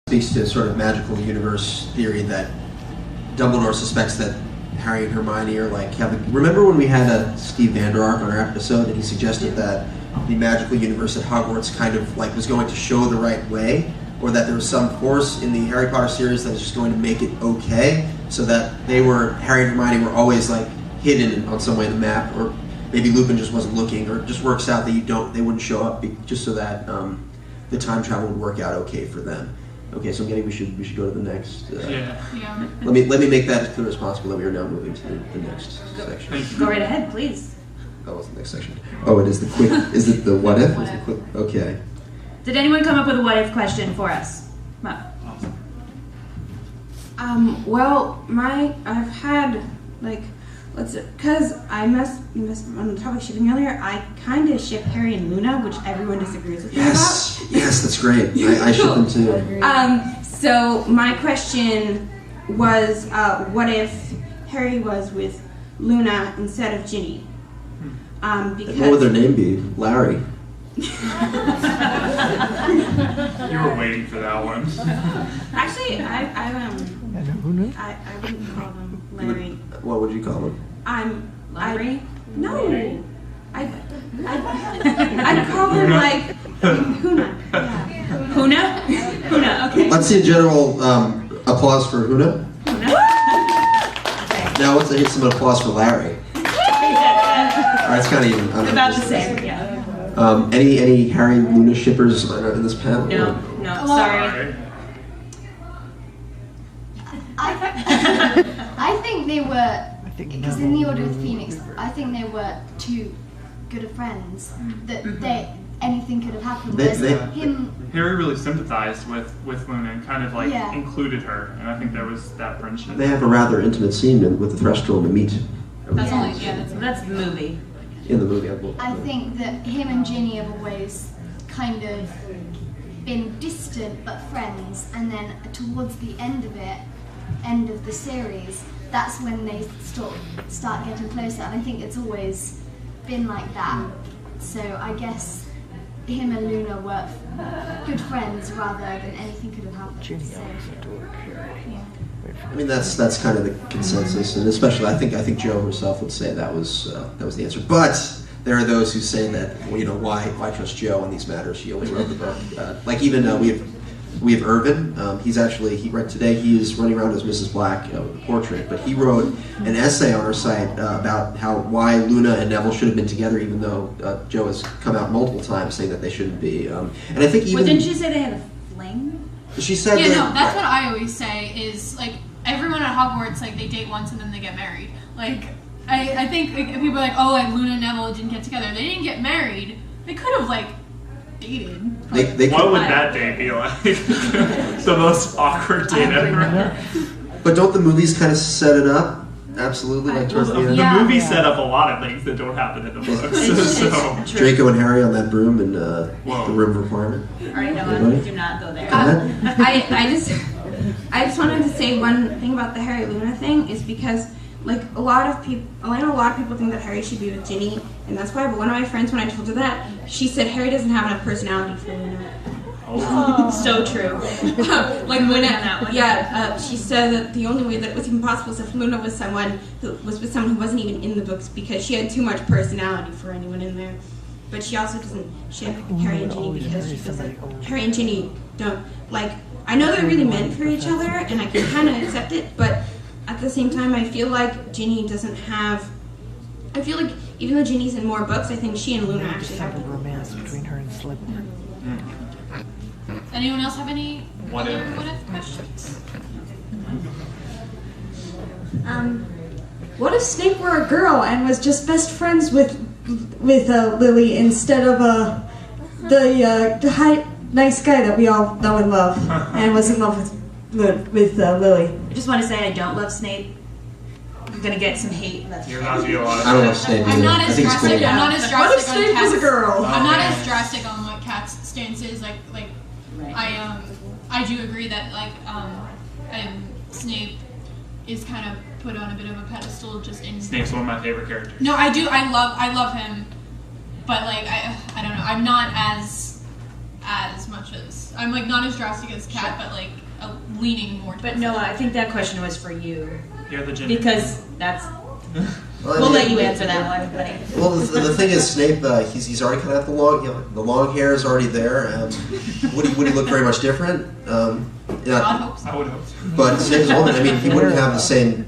speaks to sort of magical universe theory that Dumbledore suspects that Harry and Hermione are like remember when we had Steve Vander Ark on our episode and he suggested that the magical universe at Hogwarts kind of like was going to show the right way, or that there was some force in the Harry Potter series that was just going to make it okay, so that Harry and Hermione were always like hidden on some way in the map, or maybe Lupin just wasn't looking, or it just works out that they wouldn't show up just so that the time travel would work out okay for them. Okay, so I'm getting we should go to the next. Yeah. Let me make that as clear as possible that we are now moving to the next section. Go right ahead, please. Oh, what's the next section? Oh, it is the quick. Is it the what if? Is it quick? Okay. Did anyone come up with a what if question for us? Well, I've had because I'm on the topic of shipping earlier. I kind of ship Harry and Luna, which everyone disagrees with me about. Yes, that's great. I ship them too. So my question was, what if Harry was with Luna instead of Ginny? Because what would their name be? Larry. You were waiting for that one. Actually, I wouldn't call them Larry. What would you call them? Larry? No. I'd call them like Huna. Yeah. Huna? Okay. Let's see a general applause for Huna. Okay. Now let's get some applause for Larry. Alright, it's kind of even. About the same, yeah. Any Harry Luna shippers in this panel? No, sorry. I think they were, because in the Order of the Phoenix, I think they were too good of friends that anything could have happened. Harry really sympathized with Luna and kind of included her, and I think there was that friendship. They have a rather intimate scene with the Threshold to meet. That's the movie. In the movie, I think that him and Ginny have always kind of been distant but friends, and then towards the end of the series, that's when they start getting closer, and I think it's always been like that. So I guess him and Luna were good friends rather than anything could have happened. So, I mean that's kind of the consensus, and especially I think Jo herself would say that was the answer. But there are those who say that why trust Jo on these matters? She only wrote the book. Even we have Irvin. He read today. He is running around as Mrs. Black with a portrait, but he wrote an essay on our site about why Luna and Neville should have been together, even though Jo has come out multiple times saying that they shouldn't be. And I think even didn't she say they had a fling? She said that's what I always say is everyone at Hogwarts they date once and then they get married. I think people are Luna and Neville didn't get together. They didn't get married. They could have dated. What would that day be like? The most awkward date ever. But don't the movies kind of set it up? Absolutely, towards the end. The movie set up a lot of things that don't happen in the books. Draco and Harry on that broom and the room requirement. All right, no, do not go there. I just wanted to say one thing about the Harry Luna thing is because a lot of people think that Harry should be with Ginny, and that's why. But one of my friends, when I told her that, she said Harry doesn't have enough personality for Luna. Oh. So true. She said that the only way that it was even possible is if Luna was someone who wasn't even in the books, because she had too much personality for anyone in there. But she also doesn't ship Harry and Ginny because she feels like Harry and Ginny don't I know they're really meant for each other, and I can kind of accept it, but at the same time, I feel like Ginny doesn't have. I feel like even though Ginny's in more books, I think she and Luna actually have a romance between her and Slytherin. Anyone else have any what if questions? What if Snape were a girl and was just best friends with Lily instead of the nice guy that we all know and love, and was in love with Lily? I just want to say I don't love Snape. I'm gonna get some hate. You're not the lot. I don't love Snape. I'm not as drastic. I'm not as drastic. What if Snape was a girl? I'm not as drastic on what Kat's stance is. Right. I do agree that Snape is kind of put on a bit of a pedestal just in. Snape's one of my favorite characters. No, I do. I love him, but I don't know. I'm not as as much as I'm like not as drastic as Kat, but like leaning more. But Noah, I think that question was for you. You're the ginger. Because that's. We'll let you answer that one, buddy. Well, the thing is, Snape, he's already kind of the long hair is already there. Would he look very much different? I would hope so. But Snape is older. I mean, he wouldn't have the same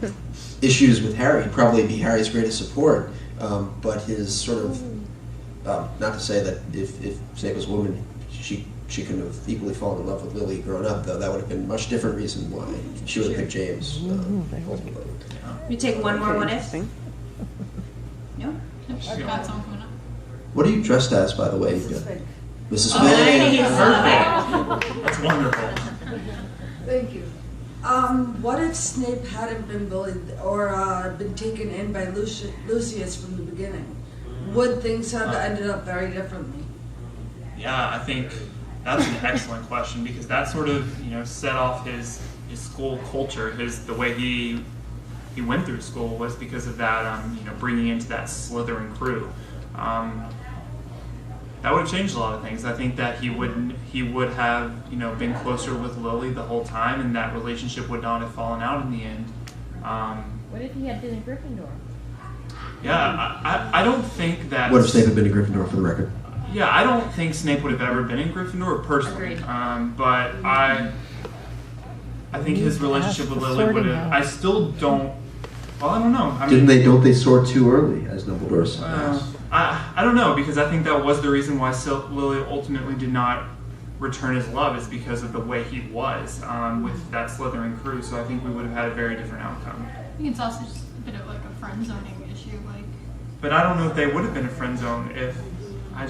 issues with Harry. He'd probably be Harry's greatest support. But his sort of, not to say that if Snape was a woman, she couldn't have equally fallen in love with Lily growing up, though. That would have been a much different reason why she would have picked James. Ultimately. You take one more what if? No? Got someone coming up. What are you dressed as, by the way? Mrs. Fig. Mrs. Fig. That's wonderful. Thank you. What if Snape hadn't been bullied or been taken in by Lucius from the beginning? Would things have ended up very differently? Yeah, I think that's an excellent question because that sort of set off his school culture, the way he went through school was because of that bringing into that Slytherin crew. That would have changed a lot of things. I think that he would have been closer with Lily the whole time, and that relationship would not have fallen out in the end. What if he had been in Gryffindor? Yeah, I don't think that. What if Snape had been in Gryffindor, for the record? Yeah, I don't think Snape would have ever been in Gryffindor personally. But I think his relationship with Lily would have. I still don't. Well, I don't know. Don't they soar too early, as Dumbledore says? I don't know, because I think that was the reason why Lily ultimately did not return his love, is because of the way he was with that Slytherin crew. So I think we would have had a very different outcome. I think it's also just a bit of like a friend zoning issue, like. But I don't know if they would have been a friend zone if I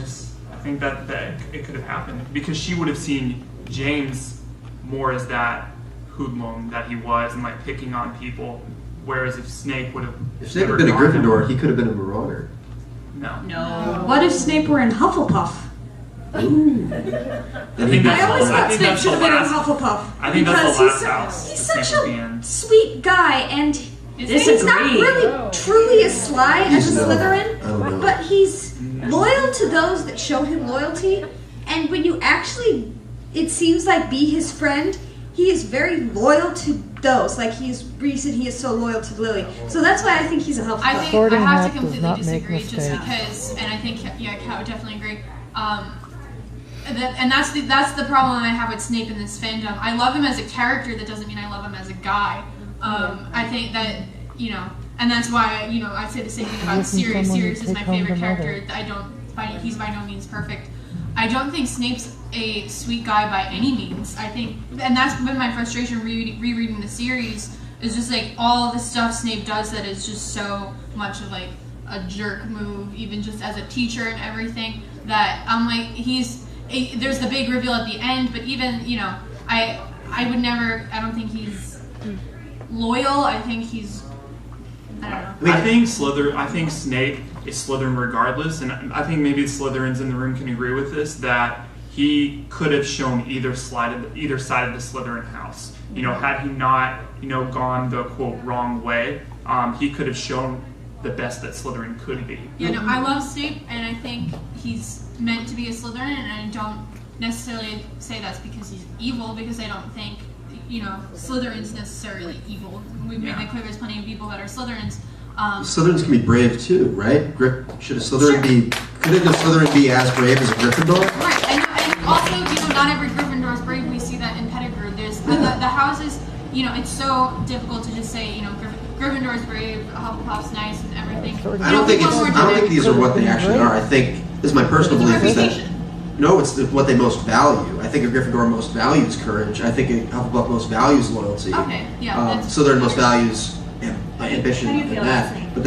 think that it could have happened, because she would have seen James more as that hoodlum that he was and like picking on people. Whereas if Snape would have... If Snape had been a Gryffindor, he could have been a marauder. No. What if Snape were in Hufflepuff? I always thought Snape should have been in Hufflepuff. I think that's the last house. He's such a sweet guy, and he's not really truly as sly as a Slytherin, but he's loyal to those that show him loyalty, and when you actually, it seems like, be his friend, he is very loyal to those. Like, reason he is so loyal to Lily. So that's why I think he's a Hufflepuff. I think I have to completely disagree, just because, and I think Kat would definitely agree. And that's the problem I have with Snape in this fandom. I love him as a character. That doesn't mean I love him as a guy. I think that and that's why I say the same thing about Sirius. Sirius is my favorite character. He's by no means perfect. I don't think Snape's a sweet guy by any means. I think, and that's been my frustration rereading the series, is just like all the stuff Snape does that is just so much of like a jerk move, even just as a teacher and everything, that I'm like, there's the big reveal at the end, but even, I don't think he's loyal. I think he's, I don't know. I think Snape is Slytherin regardless, and I think maybe the Slytherins in the room can agree with this, that he could have shown either side of the Slytherin house. Had he not, gone the quote wrong way, he could have shown the best that Slytherin could be. I love Snape, and I think he's meant to be a Slytherin, and I don't necessarily say that's because he's evil, because I don't think Slytherin's necessarily evil. We've made that clear. There's plenty of people that are Slytherins. Slytherins can be brave too, right? Could a Slytherin be as brave as a Gryffindor? Right, and also, not every Gryffindor is brave. We see that in Pettigrew. There's the houses. It's so difficult to just say, Gryffindor is brave, Hufflepuff's nice, and everything. I don't think these are what they actually are. I think this is my personal belief is that. No, it's what they most value. I think a Gryffindor most values courage. I think a Hufflepuff most values loyalty. Okay, yeah. Slytherin most values ambition and that. But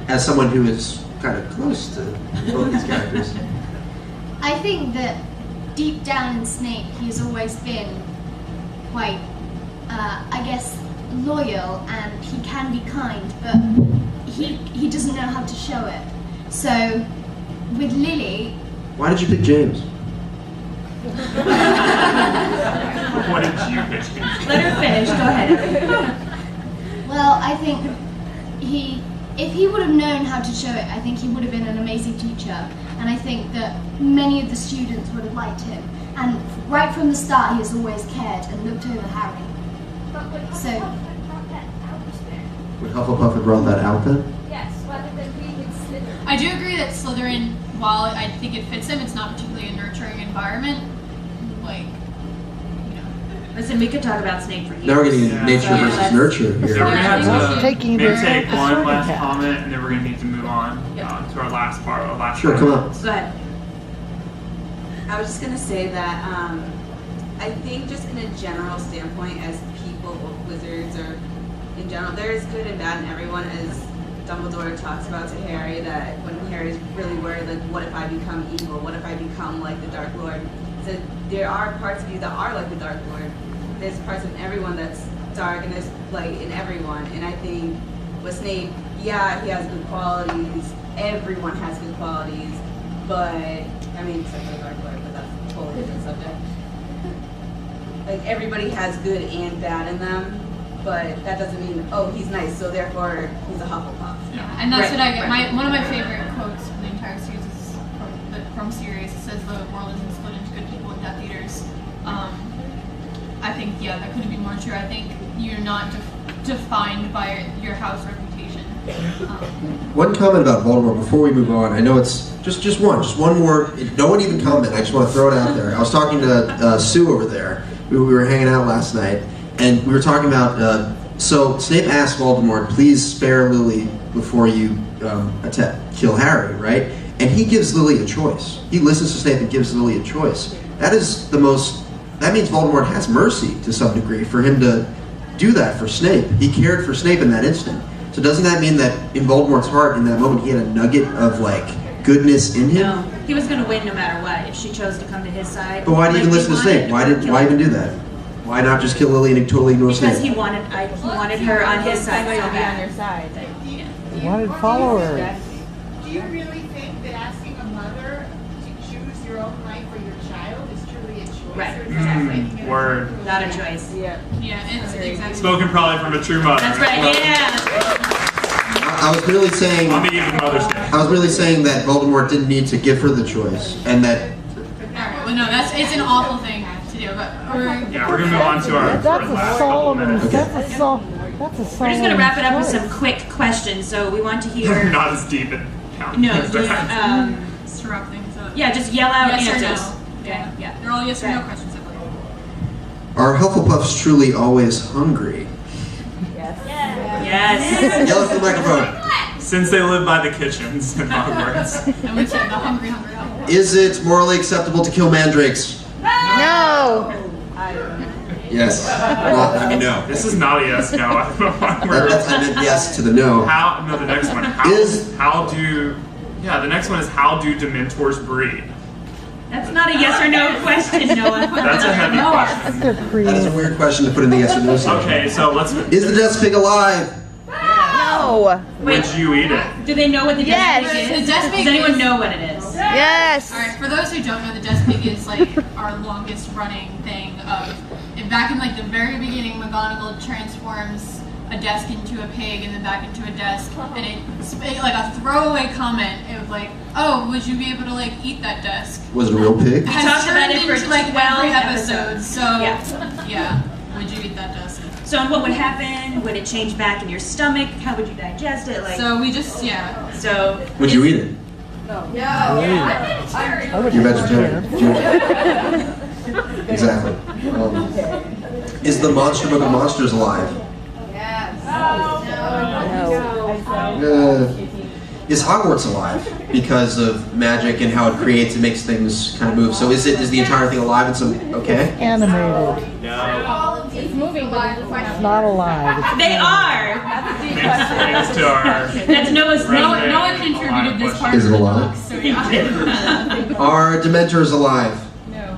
as someone who is kind of close to both these characters. I think that deep down in Snape, he's always been quite, loyal, and he can be kind, but he doesn't know how to show it. So, with Lily... Why did you pick James? What did you pick? Let her finish. Go ahead. Well, I think if he would have known how to show it, I think he would have been an amazing teacher, and I think that many of the students would have liked him. And right from the start, he has always cared and looked over Harry. So, Would Hufflepuff have brought that out then? I do agree that Slytherin, while I think it fits him, it's not particularly a nurturing environment. Like, you know. Listen, we could talk about Snape for years. Now we're getting into nature versus nurture here. So we're gonna have to Taking maybe the take one sorting last hat. comment, and then we're gonna need to move on to our last part. Our last Sure, part. come on. Go ahead. I was just gonna say that I think just in a general standpoint, as people or wizards or in general, there is good and bad in everyone. As Dumbledore talks about to Harry, that when Harry's really worried, like, what if I become evil? What if I become like the Dark Lord? So there are parts of you that are like the Dark Lord. There's parts of everyone that's dark, and there's light in everyone. And I think with Snape, yeah, he has good qualities. Everyone has good qualities, but I mean, except for the Dark Lord, but that's a totally different subject. Like, everybody has good and bad in them, but that doesn't mean, oh, he's nice, so therefore he's a Hufflepuff. Yeah, and that's Right, what I get. right. One of my favorite quotes from the entire series is from series. It says the world isn't split into good people and Death Eaters. I think, yeah, that couldn't be more true. I think you're not defined by your house reputation. One comment about Voldemort before we move on. I know it's just one more. No one even comment. I just want to throw it out there. I was talking to Sue over there. We were hanging out last night, and we were talking about. So Snape asked Voldemort, "Please spare Lily before you kill Harry," right? And he gives Lily a choice. He listens to Snape and gives Lily a choice. That is the most. That means Voldemort has mercy to some degree for him to do that for Snape. He cared for Snape in that instant. So doesn't that mean that in Voldemort's heart, in that moment, he had a nugget of like goodness in him? No, he was going to win no matter what if she chose to come to his side. But why did he even Like, listen to wanted Snape? kill Why her. even do that? Why not just kill Lily and totally ignore Because Snape? he wanted her on his side so Somebody to be on bad. your side. He wanted followers. Do you really think that asking a mother to choose your own life for your child is truly a choice? Right, Or is that making it Word. Not a choice. Yeah. Yeah, it's exactly. Spoken probably from a true mother. That's right. Well, Yeah. I was really saying. On the eve of Mother's Day. I was really saying that Voldemort didn't need to give her the choice, and that. Alright, well, no, it's an awful thing to do, but Yeah, we're gonna move on to our That's a last couple Solomon. minutes. That's a Solomon. We're just going to wrap it up with some quick questions. So we want to hear. Not as deep in counting. No, as that. just to wrap things up. yeah, just yell out Yes or answers. no. Okay. Yeah. They're all yes or no Right. questions, I believe. Are Hufflepuffs truly always hungry? Yes. Yell at the microphone. Since they live by the kitchens in Hogwarts. And we said the hungry. Is it morally acceptable to kill mandrakes? No. Yes. Well, I mean, no. This is not a yes, no. I don't know why we're. That's I meant yes to the no. How? No, the next one. The next one is how do Dementors breed? That's not a yes or no question, Noah. That's a heavy question. They're That is creative. a weird question to put in the yes or no section. Okay, so let's. Is the Death Pig alive? No. Would you eat it? Do they know what the Yes. death pig is? The death pig Does anyone is- know what it is? Yes. Alright, for those who don't know, the Death Pig is like our longest running thing of, and back in like the very beginning, McGonagall transforms a desk into a pig and then back into a desk, and it's like a throwaway comment. It was like, oh, would you be able to like eat that desk? Was it a real pig? Has talked about turned it for into like 12 every episode, episodes. so Yeah. yeah, would you eat that desk? So what would happen? Would it change back in your stomach? How would you digest it? Like So we just, yeah. so. Would you eat it? I would You're have vegetarian. Exactly. Is the Monster Book of Monsters alive? Is Hogwarts alive because of magic and how it creates and makes things kind of move? So is the entire thing alive and some okay? Animated. It's moving, but It's not alive. They are. Thanks to our. That's Noah's Right. No one contributed this part Is to it the alive? book, so yeah. Are Dementors alive?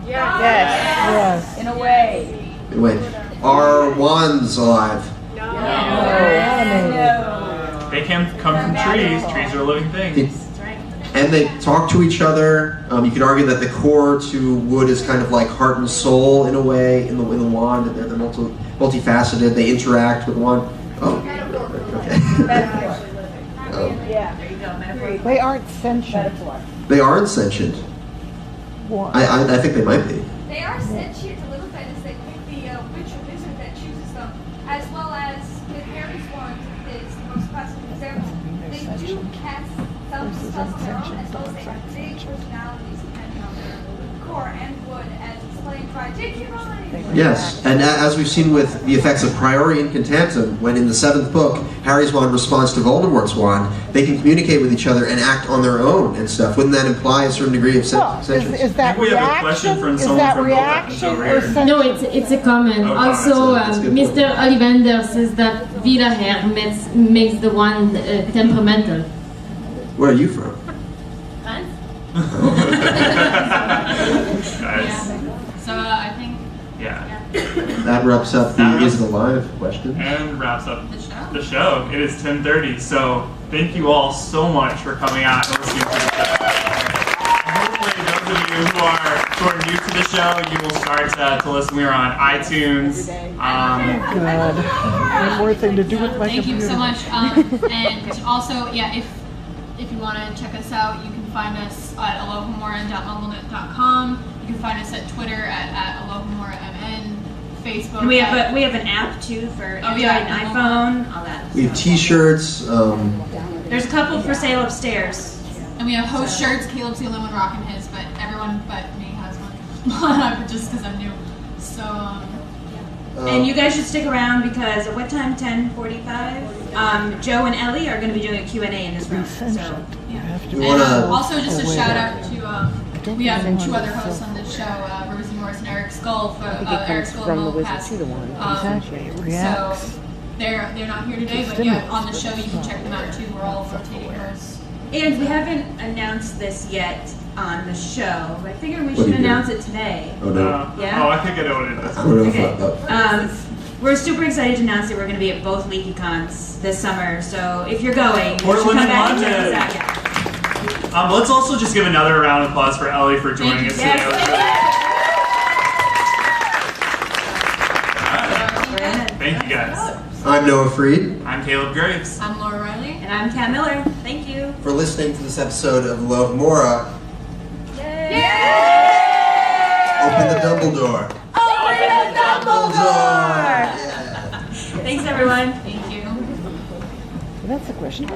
Yes. in a way. Wait. Are wands alive? Animated. They can come from trees. Trees are living things. And they talk to each other. You could argue that the core to wood is kind of like heart and soul in a way in the wand. They're multifaceted. They interact with the wand. Oh, okay. They aren't sentient. They aren't sentient. What? I think they might be. they are sentient a little bit as they pick the witch or wizard that chooses them, as well as with Harry's wand is the most classic example. They do cast some spells on their own, as well as they have big personalities depending on their core and wood, as explained by J.K. Rowling. Yes, and as we've seen with the effects of Priori Incantatem, when in the 7th book, Harry's wand responds to Voldemort's wand, they can communicate with each other and act on their own and stuff. Wouldn't that imply a certain degree of sentience? Is that we have a question reaction? from Is someone that from reaction over or here. sentence? No, it's a comment. Oh, Also, that's a good point. Mr. Ollivander says that Villaher makes the one temperamental. Where are you from? France? Guys, So I think yeah. That wraps up the Is It Alive question. And wraps up the show. the show. It is 10:30, so thank you all so much for coming out and listening to the show. Hopefully, those of you who are new to the show, you will start to listen. We are on iTunes. God. One more thing to do with my Thank you computer. so much. And also, yeah, if you want to check us out, you can find us at alohomora.mumblenet.com. You can find us at Twitter at AlohomoraMN, Facebook. And we have an app too for Android and iPhone, all that. We have T-shirts. There's a couple for sale upstairs. And we have host shirts. Caleb's the only one rocking his, but everyone but me has one. Just because I'm new. So, and you guys should stick around because at what time? 10:45. Joe and Ellie are going to be doing a Q&A in this room. So yeah. We And wanna- also just a shout out to we have 2 other hosts on this show, Rosie Morris and Eric Skull. Eric Skull from the will wizard pass. to the one. Exactly. It reacts. So they're not here today, but yeah, on the show you can check them out too. We're all rotating hosts. And we haven't announced this yet on the show. I figured we What are should you doing? announce it today. Oh no. Yeah? Oh, I think I know what it is. I don't know Okay. if We're super excited to announce that we're going to be at both LeakyCons this summer. So if you're going, you should Portland come back and and check London. us out. Yeah. Let's also just give another round of applause for Ellie for joining us today. It was really- Thank you guys. I'm Noah Freed. I'm Caleb Graves. I'm Laura Riley. And I'm Kat Miller. Thank you. For listening to this episode of Alohomora. Open the Dumbledore. Open the Dumbledore! Yeah. Thanks, everyone. Thank you. That's the question.